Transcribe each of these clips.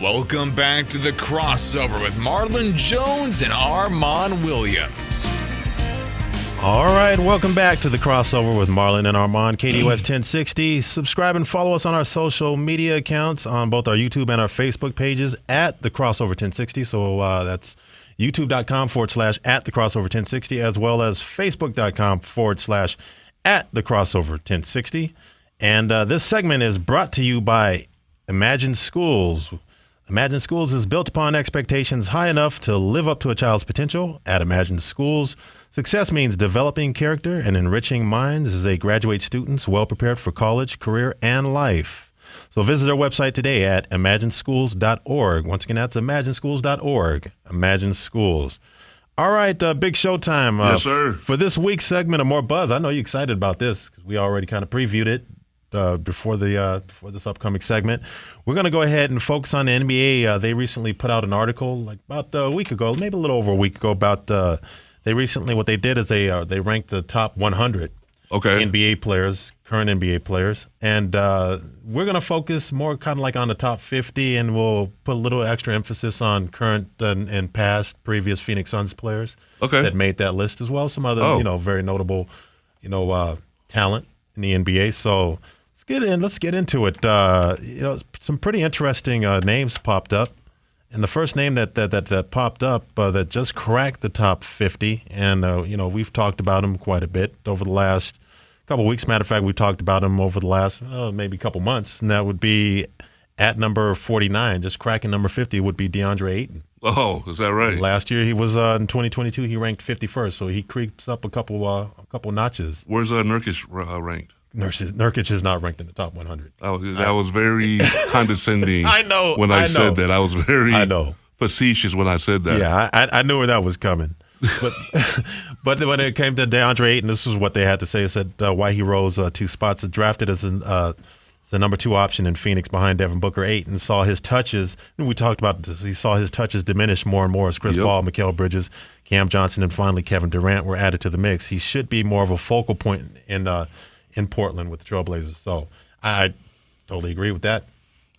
Welcome back to the crossover with Marlon Jones and Armon Williams. All right, welcome back to the crossover with Marlon and Armon, KDUS 1060. Subscribe and follow us on our social media accounts on both our YouTube and our Facebook pages at the crossover 1060. So that's youtube.com/at the crossover 1060, as well as facebook.com/at the crossover 1060. And this segment is brought to you by Imagine Schools. Imagine Schools is built upon expectations high enough to live up to a child's potential. At Imagine Schools, success means developing character and enriching minds as they graduate students well prepared for college, career, and life. So visit our website today at imagineschools.org. Once again, that's imagineschools.org. Imagine Schools. All right, big show time. Yes, sir. For this week's segment of More Buzz, I know you're excited about this because we already kind of previewed it before this upcoming segment. We're going to go ahead and focus on the NBA. They recently put out an article like about a week ago, maybe a little over a week ago, about what they did is they ranked the top 100 NBA players, current NBA players, and we're going to focus more kind of like on the top 50, and we'll put a little extra emphasis on current and previous Phoenix Suns players that made that list, as well as some other very notable talent in the NBA. So let's get into it. Some pretty interesting names popped up. And the first name that popped up that just cracked the top 50, and we've talked about him quite a bit over the last couple of weeks. Matter of fact, we talked about him over the last maybe couple months, and that would be at number 49, just cracking number 50 would be Deandre Ayton. Oh, is that right? Last year he was in 2022 he ranked 51st, so he creeps up a couple notches. Where's Nurkic ranked? Nurkic is not ranked in the top 100. Oh, that was very condescending. I know. When I said that, I was very facetious when I said that. Yeah, I knew where that was coming. But when it came to DeAndre Ayton, this is what they had to say. It said why he rose 2 spots. Drafted as the number 2 option in Phoenix behind Devin Booker. Ayton saw his touches, and we talked about this, he saw his touches diminish more and more as Chris Paul, Mikal Bridges, Cam Johnson, and finally Kevin Durant were added to the mix. He should be more of a focal point in Portland with the Trailblazers. So I totally agree with that.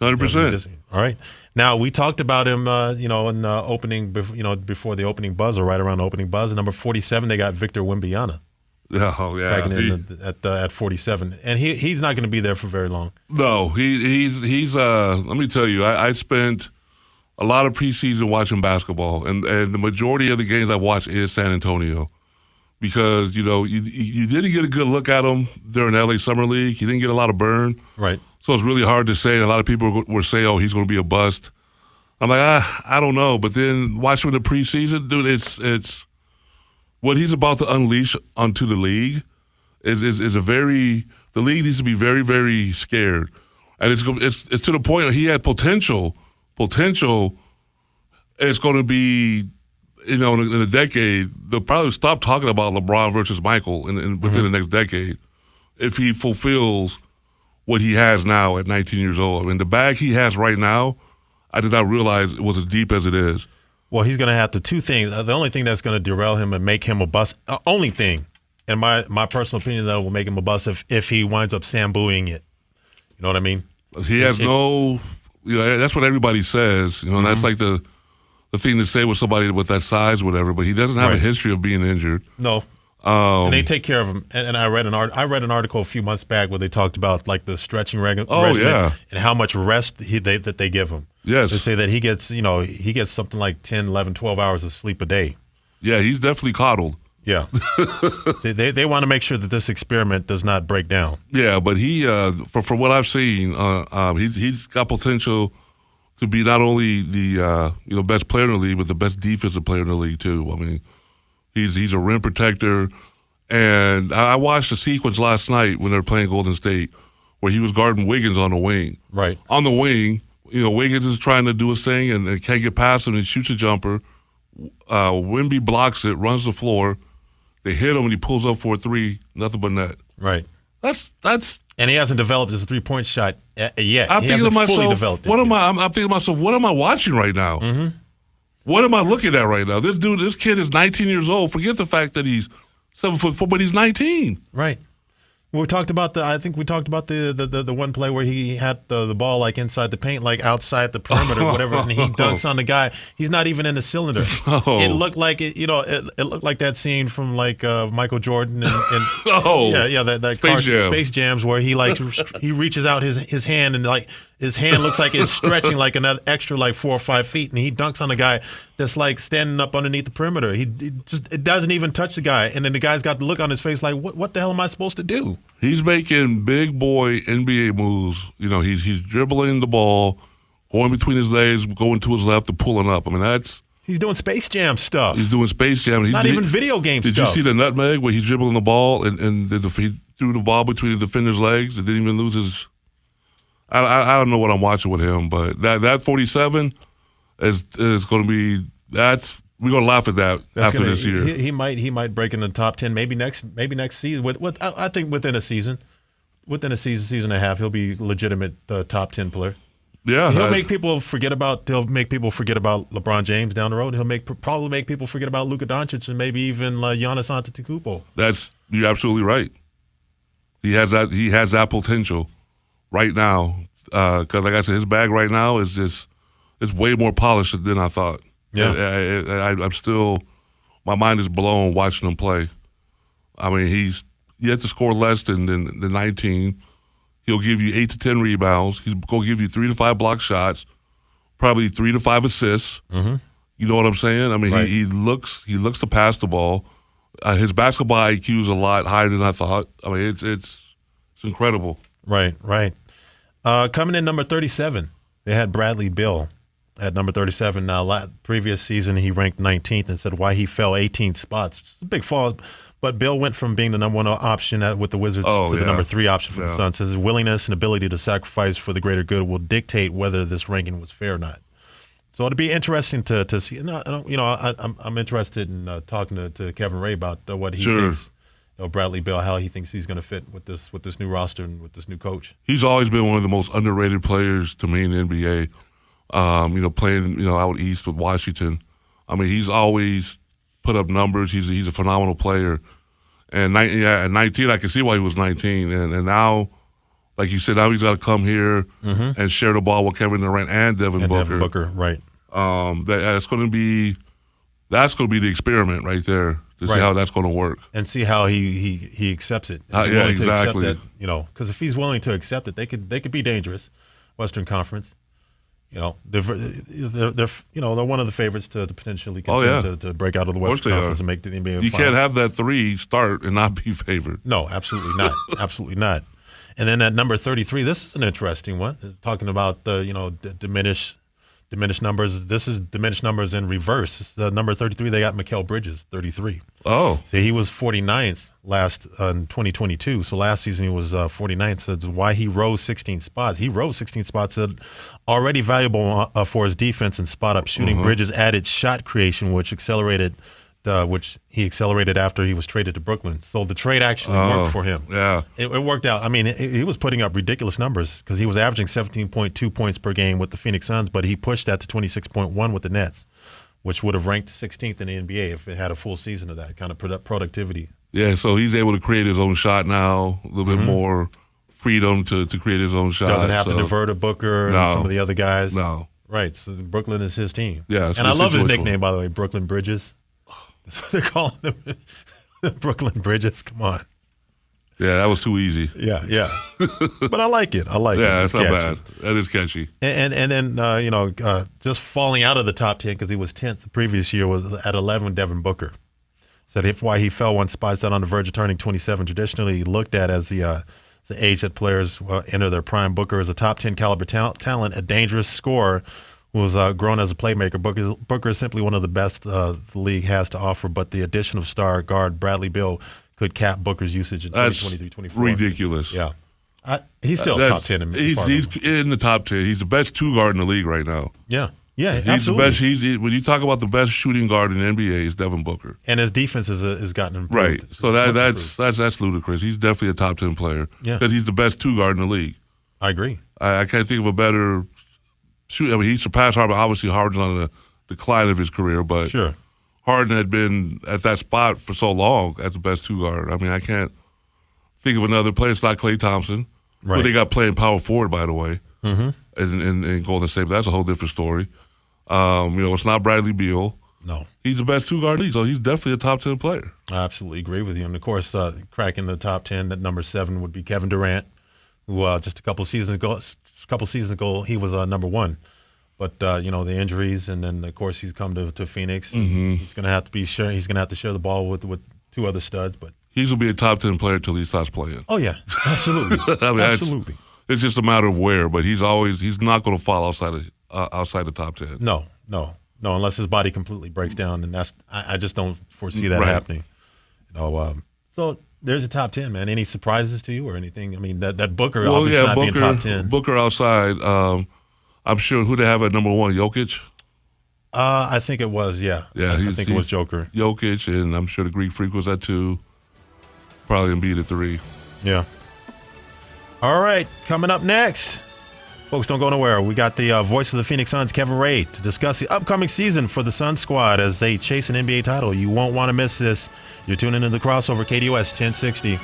100%. All right. Now, we talked about him, in opening, before the opening buzz, or right around the opening buzz. At number 47, they got Victor Wembanyama. Oh, yeah. At 47. And he's not going to be there for very long. No, he's let me tell you, I spent a lot of preseason watching basketball, and the majority of the games I've watched is San Antonio. Because, you didn't get a good look at him during LA Summer League. He didn't get a lot of burn. Right. So it's really hard to say. And a lot of people were saying, oh, he's going to be a bust. I'm like, I don't know. But then watching the preseason, dude, it's what he's about to unleash onto the league is the league needs to be very, very scared. And it's to the point that he had potential. It's going to be, in a decade, they'll probably stop talking about LeBron versus Michael within the next decade if he fulfills what he has now at 19 years old. I mean, the bag he has right now, I did not realize it was as deep as it is. Well, he's going to have two things. The only thing that's going to derail him and make him a bust, only thing, in my personal opinion, that will make him a bust if he winds up Sambuing it. You know what I mean? He has that's what everybody says. And that's like the thing to say with somebody with that size, whatever. But he doesn't have a history of being injured. No. And they take care of him. And I read an article a few months back where they talked about like the stretching regimen and how much rest that they give him. Yes. They say that he gets something like 10, 11, 12 hours of sleep a day. Yeah, he's definitely coddled. Yeah. they want to make sure that this experiment does not break down. Yeah, but he from what I've seen, he's got potential to be not only the best player in the league, but the best defensive player in the league too. I mean, he's a rim protector, and I watched the sequence last night when they were playing Golden State, where he was guarding Wiggins on the wing. Right. On the wing, Wiggins is trying to do his thing and can't get past him and shoots a jumper. Wemby blocks it, runs the floor. They hit him and he pulls up for a 3, nothing but net. Right. That's. And he hasn't developed his 3-point shot yet. I'm thinking to myself, what am I watching right now? Mm-hmm. What am I looking at right now? This kid is 19 years old. Forget the fact that he's 7'4", but he's 19. Right. We talked about I think we talked about the one play where he had the ball like inside the paint, like outside the perimeter, whatever, and he dunks on the guy. He's not even in the cylinder. Oh. It looked like it looked like that scene from like Michael Jordan and that Space Jams where he like he reaches out his hand and like his hand looks like it's stretching like another extra like 4 or 5 feet, and he dunks on the guy that's like standing up underneath the perimeter. It doesn't even touch the guy, and then the guy's got the look on his face like, what the hell am I supposed to do? He's making big boy NBA moves. You know, he's dribbling the ball, going between his legs, going to his left and pulling up. I mean, he's doing Space Jam stuff. He's doing Space Jam. Not even video game stuff. Did you see the nutmeg where he's dribbling the ball and he threw the ball between the defender's legs and didn't even lose his? I don't know what I'm watching with him, but that 47 is going to be we're going to laugh at that after this year. He might break in the top 10 maybe next season. I think within a season and a half, he'll be legitimate top 10 player. Yeah, he'll make people forget about LeBron James down the road. He'll probably make people forget about Luka Doncic and maybe even Giannis Antetokounmpo. You're absolutely right. He has that potential right now. Because like I said, his bag right now is way more polished than I thought. Yeah, I'm still, my mind is blown watching him play. I mean, he has to score less than 19. He'll give you 8 to 10 rebounds. He's going to give you 3 to 5 block shots, probably 3 to 5 assists. Mm-hmm. You know what I'm saying? I mean, right. he looks to pass the ball. His basketball IQ is a lot higher than I thought. I mean, it's incredible. Right. Coming in number 37, they had Bradley Beal at number 37. Now, previous season, he ranked 19th and said why he fell 18 spots. It's a big fall. But Bill went from being the number 1 option with the Wizards to the number 3 option for the Suns. His willingness and ability to sacrifice for the greater good will dictate whether this ranking was fair or not. So it'll be interesting to see. I'm interested in talking to Kevin Ray about what he thinks. Bradley Beal, how he thinks he's going to fit with this new roster and with this new coach. He's always been one of the most underrated players to me in the NBA. Playing out east with Washington. I mean, he's always put up numbers. He's a phenomenal player. And at 19, I can see why he was 19. And now, like you said, now he's got to come here and share the ball with Kevin Durant and Devin Booker. Right. That's going to be the experiment right there to see how that's going to work and see how he accepts it. Exactly. Because if he's willing to accept it, they could be dangerous. Western Conference. They're one of the favorites to potentially continue to break out of the Western Conference and make the NBA Finals. You can't have that 3 start and not be favored. No, absolutely not. Absolutely not. And then at number 33, this is an interesting one. It's talking about diminished numbers. This is diminished numbers in reverse. Number 33, they got Mikal Bridges, 33. Oh. So he was 49th in 2022. So last season he was 49th. So that's why he rose 16 spots. He rose 16 spots. Already valuable for his defense and spot-up shooting. Bridges added shot creation, which he accelerated after he was traded to Brooklyn. So the trade actually worked for him. Yeah. It worked out. I mean, he was putting up ridiculous numbers because he was averaging 17.2 points per game with the Phoenix Suns, but he pushed that to 26.1 with the Nets, which would have ranked 16th in the NBA if it had a full season of that kind of productivity. Yeah, so he's able to create his own shot now, a little bit more freedom to create his own shot. Doesn't have to divert a Booker and some of the other guys. No. Right, so Brooklyn is his team. Yeah, and I love his nickname, by the way, Brooklyn Bridges. That's what they're calling him. Brooklyn Bridges. Come on. Yeah, that was too easy. Yeah. But I like it. Yeah, it's not bad. That is catchy. And then, just falling out of the top 10 because he was 10th the previous year was at 11 Devin Booker. Said why he fell 1 spot, on the verge of turning 27. Traditionally looked at as the age that players enter their prime. Booker is a top 10 caliber talent, a dangerous scorer who was grown as a playmaker. Booker is simply one of the best the league has to offer, but the addition of star guard Bradley Beal could cap Booker's usage in 2023-24. Ridiculous. Yeah. He's still top 10. He's in the top 10. He's the best 2 guard in the league right now. Yeah, he's absolutely. the best. When you talk about the best shooting guard in the NBA, it's Devin Booker. And his defense has gotten improved. Right. So that's ludicrous. He's definitely a top 10 player because he's the best 2 guard in the league. I agree. I can't think of a better shoot. I mean, he surpassed Harden. Obviously, Harden's on the decline of his career, but Harden had been at that spot for so long as the best 2 guard. I mean, I can't think of another player. It's not Klay Thompson, who they got playing power forward, by the way, in Golden State. But that's a whole different story. It's not Bradley Beal. No. He's the best two-guard league, so he's definitely a top 10 player. I absolutely agree with you. And, of course, cracking the top 10 at number 7 would be Kevin Durant, who just a couple seasons ago, he was number 1. But, the injuries, and then, of course, he's come to Phoenix. He's going to have to share the ball with 2 other studs. But he's going to be a top 10 player until he starts playing. Oh, yeah, absolutely. Absolutely. It's just a matter of where, but he's not going to fall outside the top 10. No, unless his body completely breaks down, and I just don't foresee that happening. So there's a top 10, man. Any surprises to you or anything? I mean, that Booker obviously not being top 10. Booker outside. I'm sure who they have at number 1, Jokic. I think it was, yeah. Yeah, I think it was Joker. Jokic, and I'm sure the Greek Freak was at 2. Probably Embiid at 3. Yeah. All right, coming up next. Folks, don't go nowhere. We got the voice of the Phoenix Suns, Kevin Ray, to discuss the upcoming season for the Suns squad as they chase an NBA title. You won't want to miss this. You're tuning into The Crossover, KDUS 1060.